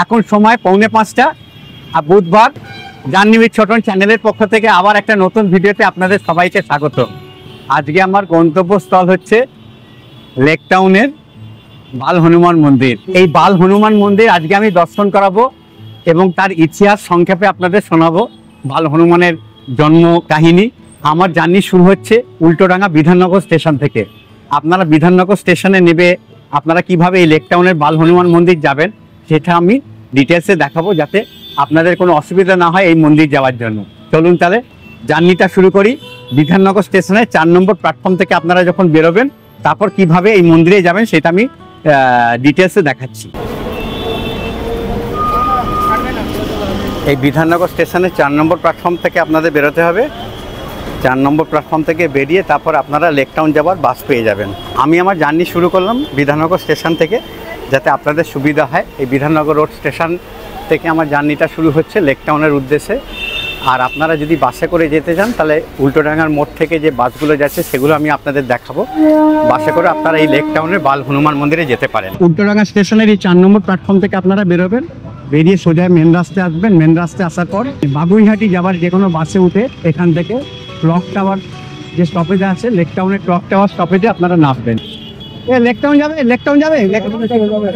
এখন সময় 4:45 আর বুধবার জার্নি উইথ ছোটন চ্যানেলের পক্ষ থেকে আবার একটা নতুন ভিডিওতে আপনাদের সবাইকে স্বাগত। আজকে আমার গন্তব্যস্থল হচ্ছে লেক টাউনের বাল হনুমান মন্দির। এই বাল হনুমান মন্দির আজকে আমি দর্শন করাবো এবং তার ইতিহাস সংক্ষেপে আপনাদের শোনাবো। বাল হনুমানের জন্ম কাহিনী। আমার জার্নি শুরু হচ্ছে উল্টোডাঙ্গা বিধাননগর স্টেশন থেকে। আপনারা বিধাননগর স্টেশনে নেবে আপনারা কিভাবে এই লেক টাউনের বাল হনুমান মন্দির যাবেন সেটা আমি ডিটেলসে দেখাবো, যাতে আপনাদের কোনো অসুবিধা না হয় এই মন্দির যাওয়ার জন্য। চলুন তাহলে জার্নিটা শুরু করি। বিধাননগর স্টেশনে 4 নম্বর প্ল্যাটফর্ম থেকে আপনারা যখন বেরোবেন তারপর কিভাবে এই মন্দিরে যাবেন সেটা আমি ডিটেলসে দেখাচ্ছি। এই বিধাননগর স্টেশনে 4 নম্বর প্ল্যাটফর্ম থেকে আপনাদের বেরোতে হবে। 4 নম্বর প্ল্যাটফর্ম থেকে বেরিয়ে তারপর আপনারা লেক টাউন যাওয়ার বাস পেয়ে যাবেন। আমি আমার জার্নি শুরু করলাম বিধাননগর স্টেশন থেকে, যাতে আপনাদের সুবিধা হয়। এই বিধাননগর রোড স্টেশন থেকে আমার জার্নিটা শুরু হচ্ছে লেক টাউনের উদ্দেশ্যে। আর আপনারা যদি বাসে করে যেতে চান তাহলে উল্টোডাঙ্গার মোড় থেকে যে বাসগুলো যাচ্ছে সেগুলো আমি আপনাদের দেখাবো। বাসে করে আপনারা এই লেক টাউনের বাল হনুমান মন্দিরে যেতে পারেন। উল্টোডাঙ্গা স্টেশনের এই 4 নম্বর প্ল্যাটফর্ম থেকে আপনারা বেরোবেন, বেরিয়ে সোজা মেন রাস্তায় আসবেন। মেন রাস্তায় আসার পর বাগুইহাটি যাওয়ার যে কোনো বাসে উঠে এখান থেকে ক্লক টাওয়ার যে স্টপেজে আছে, লেক টাউনের ক্লক টাওয়ার স্টপেজে আপনারা নামবেন। লেক টাউন যাবে, লেক টাউন যাবে, লেক টাউন যাবে।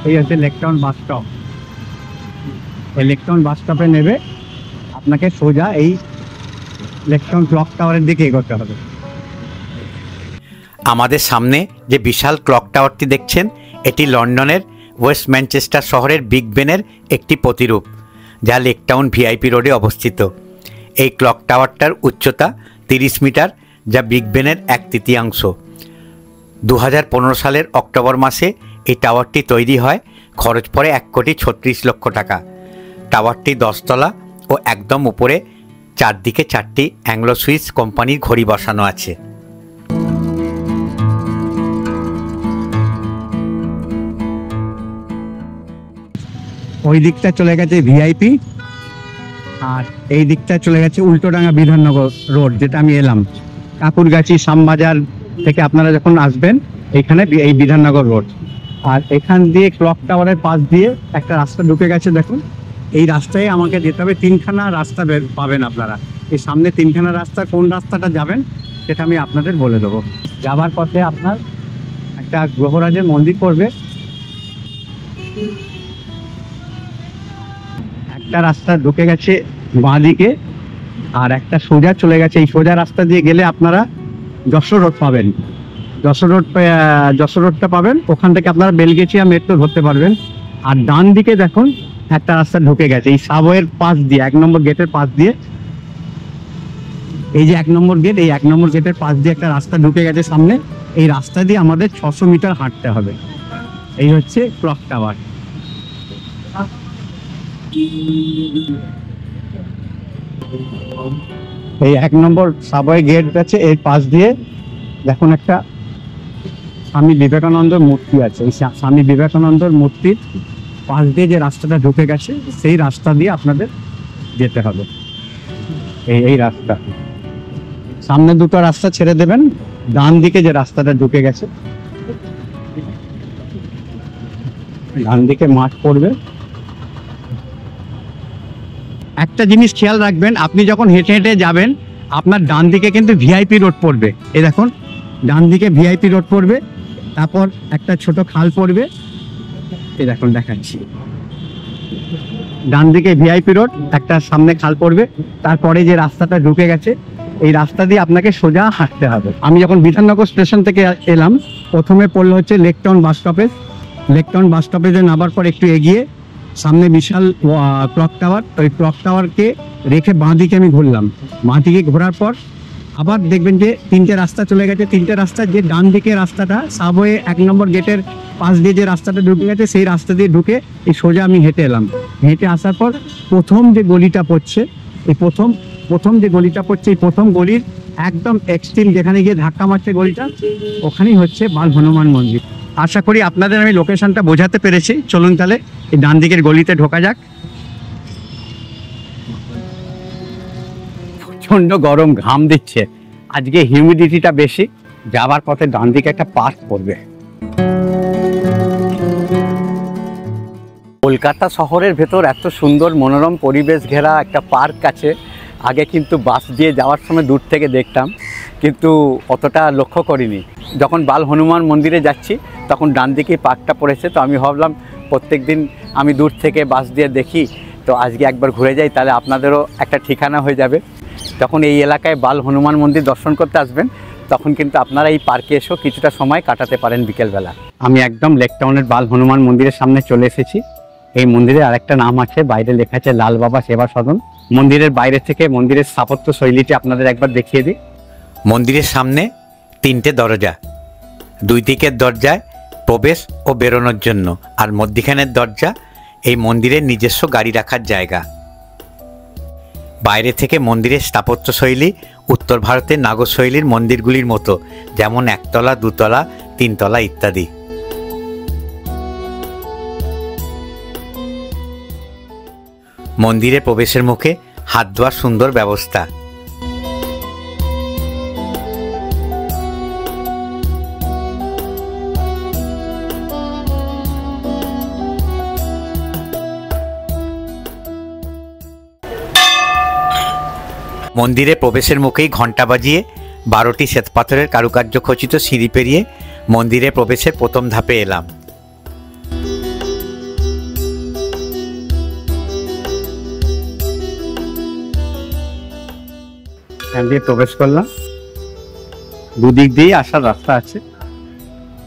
এই হচ্ছে লেক টাউন বাস স্টপ। এই লেক টাউন বাস স্টপে নেবে আপনাকে সোজা এই লেক টাউন ক্লক টাওয়ারের দিকে এগোতে হবে। আমাদের সামনে যে বিশাল ক্লক টাওয়ারটি দেখছেন, এটি লন্ডনের ওয়েস্ট ম্যানচেস্টার শহরের বিগ বেনের একটি প্রতিরূপ, যা লেক টাউন ভিআইপি রোডে অবস্থিত। এই ক্লক টাওয়ারটার উচ্চতা 30 মিটার, যা বিগ বেনের 1/3। 2015 সালের অক্টোবর মাসে এই টাওয়ারটি তৈরি হয়। খরচ পড়ে 1,36,00,000 টাকা। টাওয়ারটি 10 তলা ও একদম উপরে চারদিকে 4টি অ্যাংলো সুইস কোম্পানির ঘড়ি বসানো আছে। ওই দিকটা চলে গেছে ভিআইপি আর এই দিকটা চলে গেছে উল্টোডাঙ্গা বিধাননগর রোড, যেটা আমি এলাম। কাকুরগাছি শ্যামবাজার থেকে আপনারা যখন আসবেন এখানে এই বিধাননগর রোড। আর এখান দিয়ে ক্লক টাওয়ারের পাশ দিয়ে একটা রাস্তা ঢুকে গেছে, দেখুন। এই রাস্তায় আমাকে যেতে হবে। 3খানা রাস্তা পাবেন আপনারা। এই সামনে 3খানা রাস্তা, কোন রাস্তাটা যাবেন সেটা আমি আপনাদের বলে দেবো। যাবার পথে আপনার একটা গ্রহরাজের মন্দির পড়বে। একটা রাস্তা ঢুকে গেছে বাঁ দিকে আর একটা সোজা চলে গেছে। এই সোজা রাস্তা দিয়ে গেলে আপনারা যশোর রোড পাবেন। যশোর রোডটা পাবেন। ওখান থেকে আপনারা বেলগেছিয়া মেট্রো ধরতে পারবেন। আর ডান দিকে দেখুন একটা রাস্তা ঢুকে গেছে এই সাবওয়ের পাশ দিয়ে, 1 নম্বর গেটের পাশ দিয়ে। এই যে 1 নম্বর গেট, এই 1 নম্বর গেটের পাশ দিয়ে একটা রাস্তা ঢুকে গেছে সামনে। এই রাস্তা দিয়ে আমাদের 600 মিটার হাঁটতে হবে। এই হচ্ছে ক্লক টাওয়ার। এই 1 নম্বর সাবওয়ে গেট আছে, এর পাশ দিয়ে দেখুন একটা স্বামী বিবেকানন্দর মূর্তি আছে। এই স্বামী বিবেকানন্দর মূর্তির পাশ দিয়ে যে রাস্তাটা ঢুকে গেছে সেই রাস্তা দিয়ে আপনাদের যেতে হবে। এই রাস্তা সামনে দুটো রাস্তা ছেড়ে দেবেন, ডান দিকে যে রাস্তাটা ঢুকে গেছে ডান দিকে মাঠ পড়বে। একটা জিনিস খেয়াল রাখবেন, আপনি যখন হেঁটে হেঁটে যাবেন আপনার ডান দিকে কিন্তু ভিআইপি রোড পড়বে। এই দেখুন ডান দিকে ভিআইপি রোড পড়বে, তারপর একটা ছোট খাল পড়বে। এই দেখুন দেখাচ্ছি, ডান দিকে ভিআইপি রোড, একটা সামনে খাল পড়বে। তারপরে যে রাস্তাটা ঢুকে গেছে এই রাস্তা দিয়ে আপনাকে সোজা হাঁটতে হবে। আমি যখন বিধাননগর স্টেশন থেকে এলাম প্রথমে পড়লো হচ্ছে Lake Town bus stoppage. Lake Town bus স্টপেজে নামার পর একটু এগিয়ে সামনে বিশাল ক্লক টাওয়ার। ওই ক্লক টাওয়ারকে রেখে বাঁ দিকে আমি ঘুরলাম। বাঁ দিকে ঘোরার পর আবার দেখবেন যে 3টে রাস্তা চলে গেছে। 3টে রাস্তা, যে ডান দিকে রাস্তাটা সাবওয়ে 1 নম্বর গেটের পাশ দিয়ে যে রাস্তাটা ঢুকে গেছে সেই রাস্তা দিয়ে ঢুকে এই সোজা আমি হেঁটে এলাম। হেঁটে আসার পর প্রথম যে গলিটা পড়ছে, এই প্রথম যে গলিটা পড়ছে এই প্রথম গলির একদম এক্সট্রিম যেখানে গিয়ে ধাক্কা মারছে গলিটা, ওখানেই হচ্ছে বাল হনুমান মন্দির। আশা করি আপনাদের আমি লোকেশনটা বোঝাতে পেরেছি। চলুন তাহলে এই ডান দিকের গলিতে ঢোকা যাক। প্রচন্ড গরম, ঘাম দিচ্ছে, আজকে হিউমিডিটিটা বেশি। যাবার পথে ডান দিকে একটা পার্ক পড়বে। কলকাতা শহরের ভেতর এত সুন্দর মনোরম পরিবেশ ঘেরা একটা পার্ক আছে। আগে কিন্তু বাস দিয়ে যাওয়ার সময় দূর থেকে দেখতাম, কিন্তু অতটা লক্ষ্য করিনি। যখন বাল হনুমান মন্দিরে যাচ্ছি তখন ডান দিকেই পার্কটা পড়েছে, তো আমি ভাবলাম প্রত্যেক দিন আমি দূর থেকে বাস দিয়ে দেখি, তো আজকে একবার ঘুরে যাই, তাহলে আপনাদেরও একটা ঠিকানা হয়ে যাবে। তখন এই এলাকায় বাল হনুমান মন্দির দর্শন করতে আসবেন, তখন কিন্তু আপনারা এই পার্কে এসেও কিছুটা সময় কাটাতে পারেন বিকেলবেলা। আমি একদম লেক টাউনের বাল হনুমান মন্দিরের সামনে চলে এসেছি। এই মন্দিরের আরেকটা নাম আছে, বাইরে লেখা আছে লাল বাবা সেবা সদন। মন্দিরের বাইরে থেকে মন্দিরের স্থাপত্য শৈলীটি আপনাদের একবার দেখিয়ে দিই। মন্দিরের সামনে 3টে দরজা, দুই দিকের দরজায় প্রবেশ ও বেরোনোর জন্য, আর মধ্যিখানের দরজা এই মন্দিরের নিজস্ব গাড়ি রাখার জায়গা। বাইরে থেকে মন্দিরের স্থাপত্য শৈলী উত্তর ভারতের নাগর শৈলীর মন্দিরগুলির মতো, যেমন 1 তলা 2 তলা 3 তলা ইত্যাদি। মন্দিরে প্রবেশের মুখে হাত ধোয়ার সুন্দর ব্যবস্থা। মন্দিরে প্রবেশের মুখেই ঘণ্টা বাজিয়ে 12টি শ্বেতপাথরের কারুকার্য খচিত সিঁড়ি পেরিয়ে মন্দিরে প্রবেশের প্রথম ধাপে এলাম। এখান দিয়ে প্রবেশ করলাম। দুদিক দিয়েই আসার রাস্তা আছে।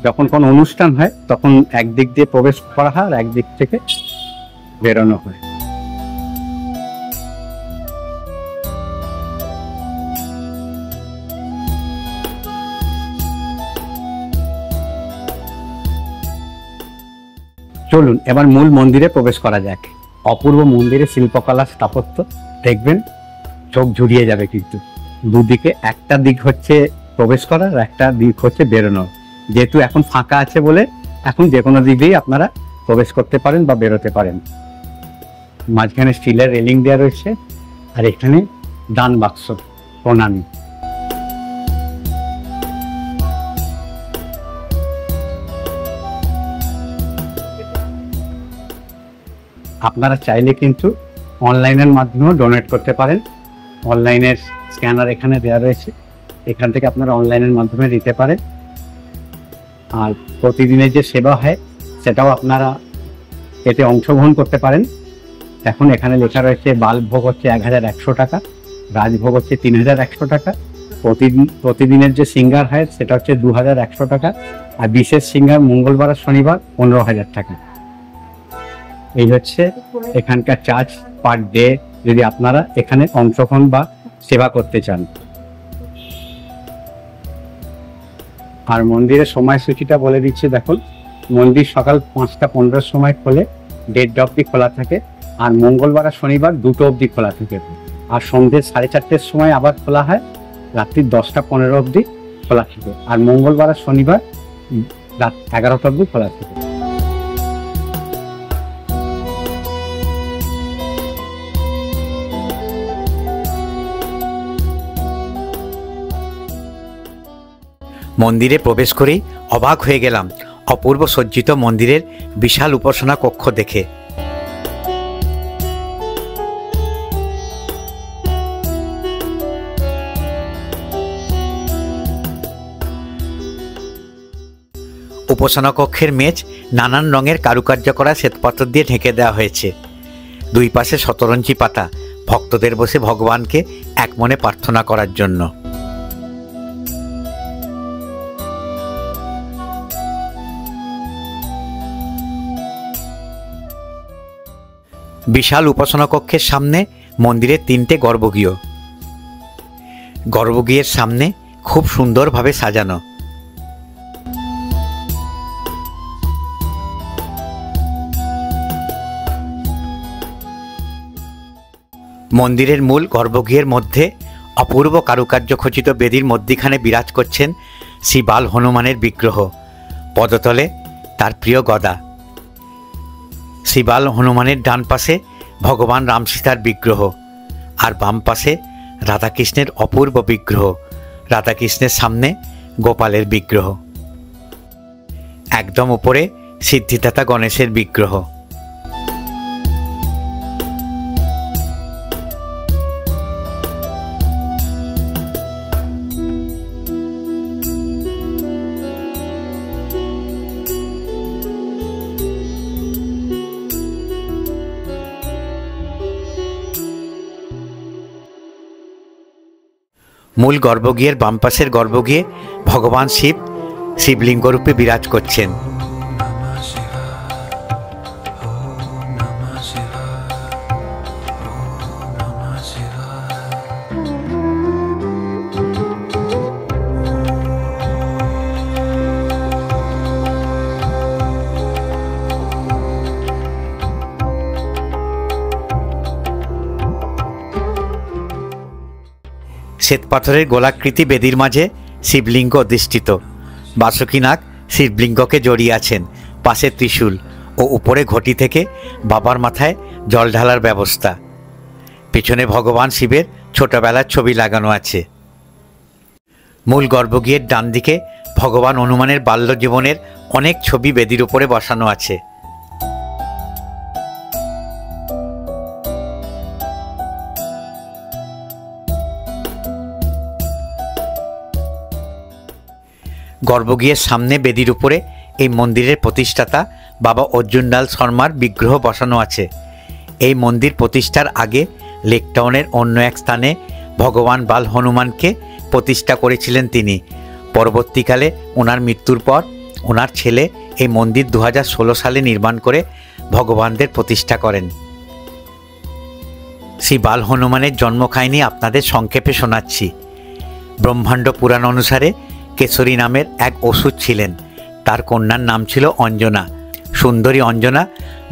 যখন কোনো অনুষ্ঠান হয় তখন একদিক দিয়ে প্রবেশ করা হয় আর একদিক থেকে বেরোনো হয়। চলুন এবার মূল মন্দিরে প্রবেশ করা যাক। অপূর্ব মন্দিরে শিল্পকলা স্থাপত্য দেখবেন, চোখ জুড়িয়ে যাবে। কিন্তু দুদিকে একটা দিক হচ্ছে প্রবেশ করার, একটা দিক হচ্ছে বেরোনোর। যেহেতু এখন ফাঁকা আছে বলে এখন যে কোনো দিক দিয়েই আপনারা প্রবেশ করতে পারেন বা বেরোতে পারেন। মাঝখানে স্টিলের রেলিং দেওয়া রয়েছে, আর এখানে দান বাক্স প্রণামী। আপনারা চাইলে কিন্তু অনলাইনের মাধ্যমেও ডোনেট করতে পারেন। অনলাইনের স্ক্যানার এখানে দেওয়া রয়েছে, এখান থেকে আপনারা অনলাইনের মাধ্যমে দিতে পারেন। আর প্রতিদিনের যে সেবা হয় সেটাও আপনারা এতে অংশগ্রহণ করতে পারেন। এখন এখানে লেখা রয়েছে বালভোগ হচ্ছে 1100 টাকা, রাজভোগ হচ্ছে 3100 টাকা, প্রতিদিনের যে সিঙ্গার হয় সেটা হচ্ছে 2100 টাকা, আর বিশেষ সিঙ্গার মঙ্গলবার আর শনিবার 15,000 টাকা। এই হচ্ছে এখানকার চার্জ পার ডে, যদি আপনারা এখানে অংশগ্রহণ বা সেবা করতে চান। আর মন্দিরের সময়সূচিটা বলে দিচ্ছে, দেখুন মন্দির সকাল 5টা 15 সময় খোলে, 1:30 অবধি খোলা থাকে, আর মঙ্গলবার আর শনিবার 2টো অবধি খোলা থাকে, আর সন্ধ্যে 4:30-র সময় আবার খোলা হয়, রাত্রি 10টা 15 অবধি খোলা থাকে, আর মঙ্গলবার আর শনিবার রাত 11টা অবধি খোলা থাকে। মন্দিরে প্রবেশ করেই অবাক হয়ে গেলাম অপূর্ব সজ্জিত মন্দিরের বিশাল উপাসনা কক্ষ দেখে। উপাসনা কক্ষের মেঝ নানান রঙের কারুকার্য করা শ্বেতপাথর দিয়ে ঢেকে দেওয়া হয়েছে। দুই পাশে শতরঞ্চি পাতা, ভক্তদের বসে ভগবানকে এক মনে প্রার্থনা করার জন্য। বিশাল উপাসনা কক্ষের সামনে মন্দিরের 3টে গর্ভগৃহ। গর্ভগৃহের সামনে খুব সুন্দরভাবে সাজানো। মন্দিরের মূল গর্ভগৃহের মধ্যে অপূর্ব কারুকার্য খচিত বেদির মধ্যিখানে বিরাজ করছেন শ্রী বাল হনুমানের বিগ্রহ, পদতলে তার প্রিয় গদা। শ্রী বাল হনুমানের ডান পাশে ভগবান রাম সীতার বিগ্রহ, আর বাম পাশে রাধাকৃষ্ণের অপূর্ব বিগ্রহ, রাধাকৃষ্ণের সামনে গোপালের বিগ্রহ, একদম উপরে সিদ্ধিদাতা গণেশের বিগ্রহ। মূল গর্ভগৃহের বাম পাশের গর্ভগৃহে ভগবান শিব শিবলিঙ্গরূপে বিরাজ করছেন। শ্বেতপাথরের গোলাকৃতি বেদির মাঝে শিবলিঙ্গ অধিষ্ঠিত। বাসুকীনাগ শিবলিঙ্গকে জড়িয়ে আছেন, পাশে ত্রিশূল ও উপরে ঘটি থেকে বাবার মাথায় জল ঢালার ব্যবস্থা। পিছনে ভগবান শিবের ছোটবেলার ছবি লাগানো আছে। মূল গর্ভগৃহের ডান দিকে ভগবান হনুমানের বাল্য জীবনের অনেক ছবি বেদির উপরে বসানো আছে। গর্ভগৃহের সামনে বেদির উপরে এই মন্দিরের প্রতিষ্ঠাতা বাবা অর্জুনলাল শর্মার বিগ্রহ বসানো আছে। এই মন্দির প্রতিষ্ঠার আগে লেকটাউনের অন্য এক স্থানে ভগবান বাল হনুমানকে প্রতিষ্ঠা করেছিলেন তিনি। পরবর্তীকালে ওনার মৃত্যুর পর ওনার ছেলে এই মন্দির 2016 সালে নির্মাণ করে ভগবানদের প্রতিষ্ঠা করেন। শ্রী বাল হনুমানের জন্ম কাহিনী আপনাদের সংক্ষেপে শোনাচ্ছি। ব্রহ্মাণ্ড পুরাণ অনুসারে কেশরী নামের এক অসুর ছিলেন, তার কন্যার নাম ছিল অঞ্জনা। সুন্দরী অঞ্জনা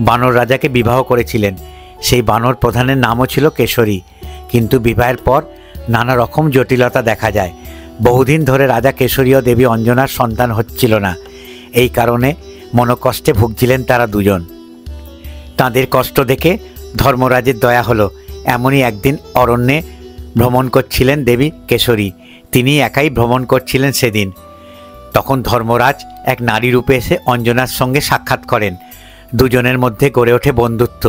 বানর রাজাকে বিবাহ করেছিলেন। সেই বানর প্রধানের নামও ছিল কেশরী। কিন্তু বিবাহের পর নানা রকম জটিলতা দেখা যায়। বহুদিন ধরে রাজা কেশরী ও দেবী অঞ্জনার সন্তান হচ্ছিল না। এই কারণে মনোকষ্টে ভুগছিলেন তারা দুজন। তাদের কষ্ট দেখে ধর্মরাজের দয়া হলো। এমনই একদিন অরণ্যে ভ্রমণ করছিলেন দেবী কেশরী। তিনি একাই ভ্রমণ করছিলেন সেদিন। তখন ধর্মরাজ এক নারী রূপে এসে অঞ্জনার সঙ্গে সাক্ষাৎ করেন। দুজনের মধ্যে গড়ে ওঠে বন্ধুত্ব।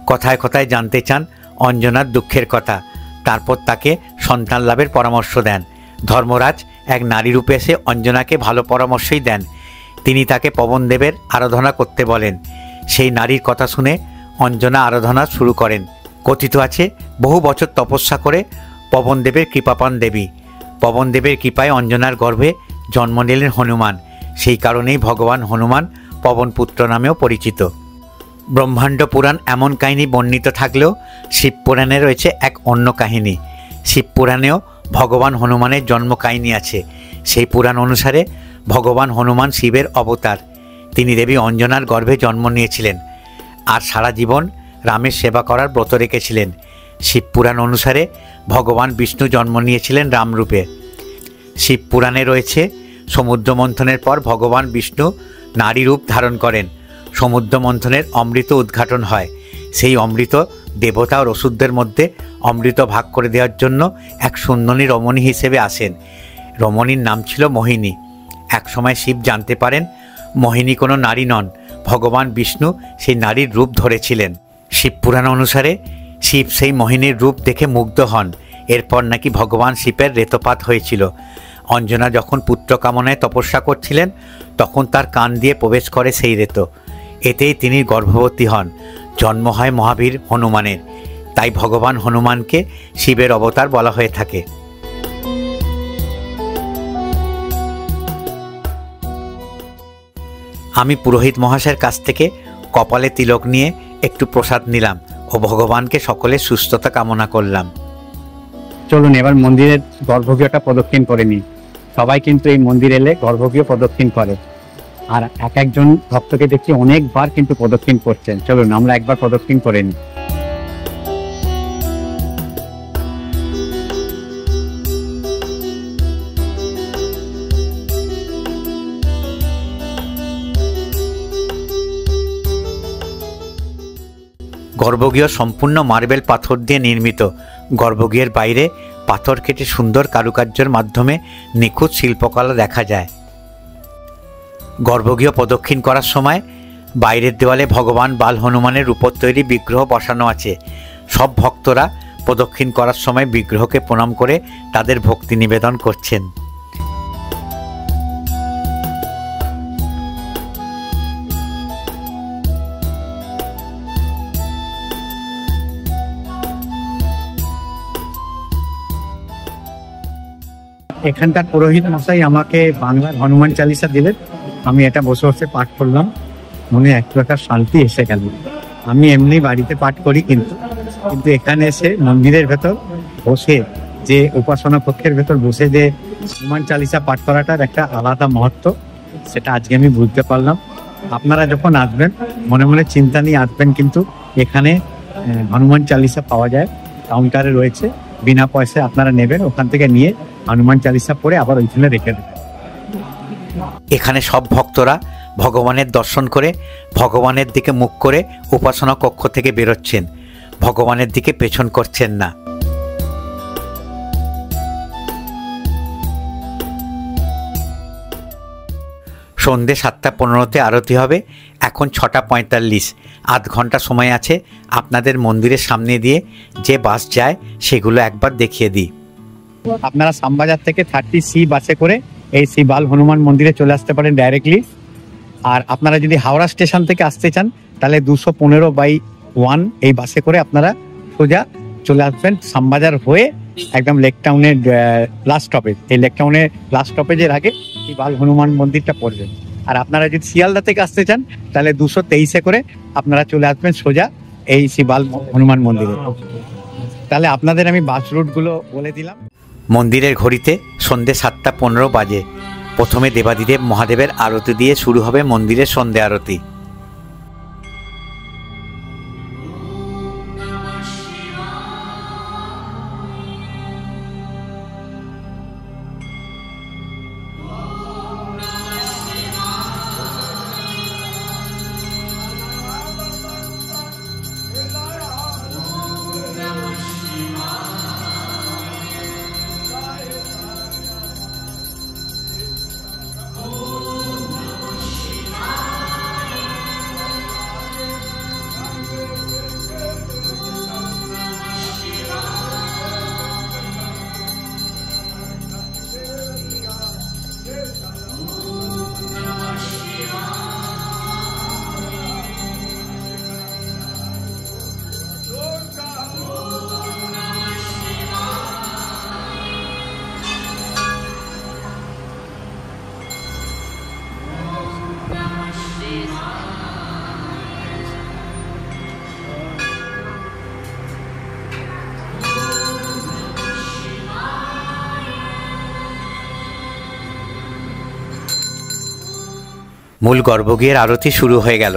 কথায় কথায় জানতে চান অঞ্জনার দুঃখের কথা। তারপর তাকে সন্তান লাভের পরামর্শ দেন। ধর্মরাজ এক নারী রূপে এসে অঞ্জনাকে ভালো পরামর্শই দেন। তিনি তাকে পবনদেবের আরাধনা করতে বলেন। সেই নারীর কথা শুনে অঞ্জনা আরাধনা শুরু করেন। কথিত আছে বহু বছর তপস্যা করে পবনদেবের কৃপা পান দেবী। পবনদেবের কৃপায় অঞ্জনার গর্ভে জন্ম নিলেন হনুমান। সেই কারণেই ভগবান হনুমান পবনপুত্র নামেও পরিচিত। ব্রহ্মাণ্ড পুরাণ এমন কাহিনী বর্ণিত থাকলেও শিবপুরাণে রয়েছে এক অন্য কাহিনী। শিবপুরাণেও ভগবান হনুমানের জন্ম কাহিনী আছে। সেই পুরাণ অনুসারে ভগবান হনুমান শিবের অবতার। তিনি দেবী অঞ্জনার গর্ভে জন্ম নিয়েছিলেন আর সারা জীবন রামের সেবা করার ব্রত রেখেছিলেন। শিবপুরাণ অনুসারে ভগবান বিষ্ণু জন্ম নিয়েছিলেন রামরূপে। শিবপুরাণে রয়েছে সমুদ্র মন্থনের পর ভগবান বিষ্ণু নারী রূপ ধারণ করেন। সমুদ্র মন্থনের অমৃত উদ্ঘাটন হয়। সেই অমৃত দেবতা ও অসুরদের মধ্যে অমৃত ভাগ করে দেওয়ার জন্য এক সুন্দরী রমণী হিসেবে আসেন। রমণীর নাম ছিল মোহিনী। একসময় শিব জানতে পারেন মোহিনী কোনো নারী নন, ভগবান বিষ্ণু সেই নারীর রূপ ধরেছিলেন। শিবপুরাণ অনুসারে শিব সেই মোহিনীর রূপ দেখে মুগ্ধ হন। এরপর নাকি ভগবান শিবের রেতপাত হয়েছিল। অঞ্জনা যখন পুত্র কামনায় তপস্যা করছিলেন তখন তার কান দিয়ে প্রবেশ করে সেই রেত। এতেই তিনি গর্ভবতী হন। জন্ম হয় মহাবীর হনুমানের। তাই ভগবান হনুমানকে শিবের অবতার বলা হয়ে থাকে। আমি পুরোহিত মহাশয়ের কাছ থেকে কপালে তিলক নিয়ে একটু প্রসাদ নিলাম ও ভগবানকে সকলের সুস্থতা কামনা করলাম। চলুন এবার মন্দিরের গর্ভগৃহটা প্রদক্ষিণ করে নিই। সবাই কিন্তু এই মন্দির এলে গর্ভগৃহ প্রদক্ষিণ করে, আর এক একজন ভক্তকে দেখছি অনেকবার কিন্তু প্রদক্ষিণ করছেন। চলুন আমরা একবার প্রদক্ষিণ করে নিই। গর্ভগৃহ সম্পূর্ণ মার্বেল পাথর দিয়ে নির্মিত। গর্ভগৃহের বাইরে পাথর কেটে সুন্দর কারুকার্যের মাধ্যমে নিখুঁত শিল্পকলা দেখা যায়। গর্ভগৃহ প্রদক্ষিণ করার সময় বাইরের দেওয়ালে ভগবান বাল হনুমানের রূপোর তৈরি বিগ্রহ বসানো আছে। সব ভক্তরা প্রদক্ষিণ করার সময় বিগ্রহকে প্রণাম করে তাদের ভক্তি নিবেদন করছেন। এখানকার পুরোহিত মশাই আমাকে বাংলার হনুমান চালিসা দিলেন, আমি এটা বসে বসে পাঠ করলাম, মনে এক প্রকার শান্তি এসে গেল। আমি এমনি বাড়িতে পাঠ করি, কিন্তু এখানে এসে মন্দিরের ভেতর বসে যে উপাসনা কক্ষের ভেতর বসে যে হনুমান চালিসা পাঠ করাটার একটা আলাদা মহত্ব, সেটা আজকে আমি বুঝতে পারলাম। আপনারা যখন আসবেন মনে মনে চিন্তা নিয়ে আসবেন, কিন্তু এখানে হনুমান চালিসা পাওয়া যায়, কাউন্টারে রয়েছে, বিনা পয়সায় আপনারা নেবেন, ওখান থেকে নিয়ে হনুমান চালিসা পড়ে আবার ওইখানে রেখে দেবেন। এখানে সব ভক্তরা ভগবানের দর্শন করে ভগবানের দিকে মুখ করে উপাসনা কক্ষ থেকে বেরোচ্ছেন, ভগবানের দিকে পেছন করছেন না। সন্ধ্যে 7:15 আরতি হবে। এখন 6:45, আধ ঘন্টা সময় আছে। আপনাদের মন্দিরের সামনে দিয়ে যে বাস যায় সেগুলো একবার দেখিয়ে দিই। আপনারা শ্যামবাজার থেকে 30C বাসে করে এই শ্রী বাল হনুমান মন্দিরে চলে আসতে পারেন ডাইরেক্টলি। আর আপনারা যদি হাওড়া স্টেশন থেকে আসতে চান তাহলে 215/1 এই বাসে করে আপনারা সোজা চলে আসবেন শ্যামবাজার হয়ে একদম লেক টাউনের লাস্ট স্টপেজ। এই লেক টাউনের লাস্ট স্টপেজের আগে এই বাল হনুমান মন্দিরটা পড়বেন। আর আপনারা যদি শিয়ালদা থেকে আসতে চান তাহলে 223-এ করে আপনারা চলে আসবেন সোজা এই শ্রী বাল হনুমান মন্দিরে। তাহলে আপনাদের আমি বাস রুটগুলো বলে দিলাম। মন্দিরের ঘড়িতে সন্ধ্যে 7:15 বাজে। প্রথমে দেবাদিদেব মহাদেবের আরতি দিয়ে শুরু হবে মন্দিরের সন্ধ্যে আরতি। মূল গর্ভগৃহের আরতি শুরু হয়ে গেল।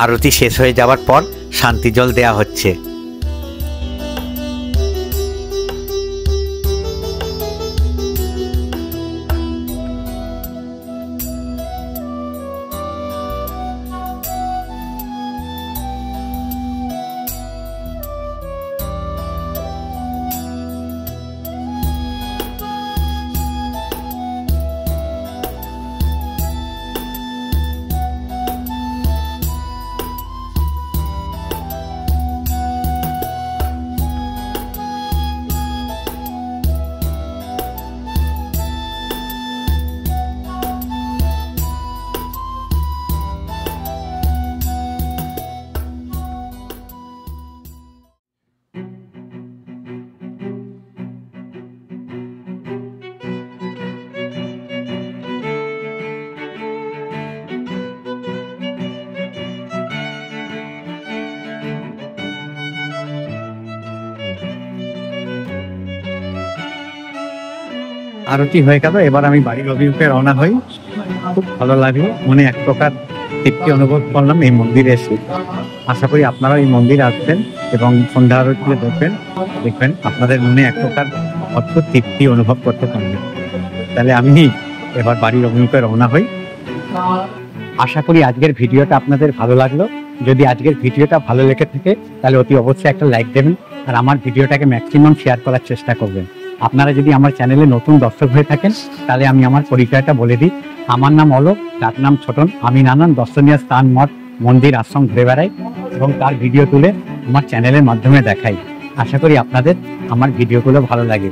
আরতি শেষ হয়ে যাওয়ার পর শান্তি জল দেয়া হচ্ছে। আরতি হয়ে গেল, এবার আমি বাড়ির অভিমুখে রওনা হই। খুব ভালো লাগলো, মনে এক প্রকার তৃপ্তি অনুভব করলাম এই মন্দিরে এসে। আশা করি আপনারা এই মন্দিরে আসবেন এবং সন্ধ্যা আরতি দেখবেন আপনাদের মনে এক প্রকার অদ্ভুত তৃপ্তি অনুভব করতে পারবেন। তাহলে আমি এবার বাড়ির অভিমুখে রওনা হই। আশা করি আজকের ভিডিওটা আপনাদের ভালো লাগলো। যদি আজকের ভিডিওটা ভালো লেগে থাকে তাহলে অতি অবশ্যই একটা লাইক দেবেন আর আমার ভিডিওটাকে ম্যাক্সিমাম শেয়ার করার চেষ্টা করবেন। আপনারা যদি আমার চ্যানেলে নতুন দর্শক হয়ে থাকেন তাহলে আমি আমার পরিচয়টা বলে দিই। আমার নাম অলোক, ডাক নাম ছোটন। আমি নানান দর্শনীয় স্থান, মঠ, মন্দির, আশ্রম ঘুরে বেড়াই এবং তার ভিডিও তুলে আমার চ্যানেলের মাধ্যমে দেখাই। আশা করি আপনাদের আমার ভিডিওগুলো ভালো লাগে।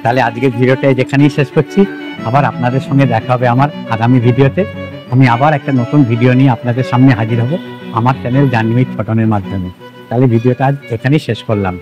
তাহলে আজকের ভিডিওটা যেখানেই শেষ করছি। আবার আপনাদের সঙ্গে দেখা হবে আমার আগামী ভিডিওতে। আমি আবার একটা নতুন ভিডিও নিয়ে আপনাদের সামনে হাজির হব আমার চ্যানেল জার্নি উইথ ছোটনের মাধ্যমে। তাহলে ভিডিওটা আজ এখানেই শেষ করলাম।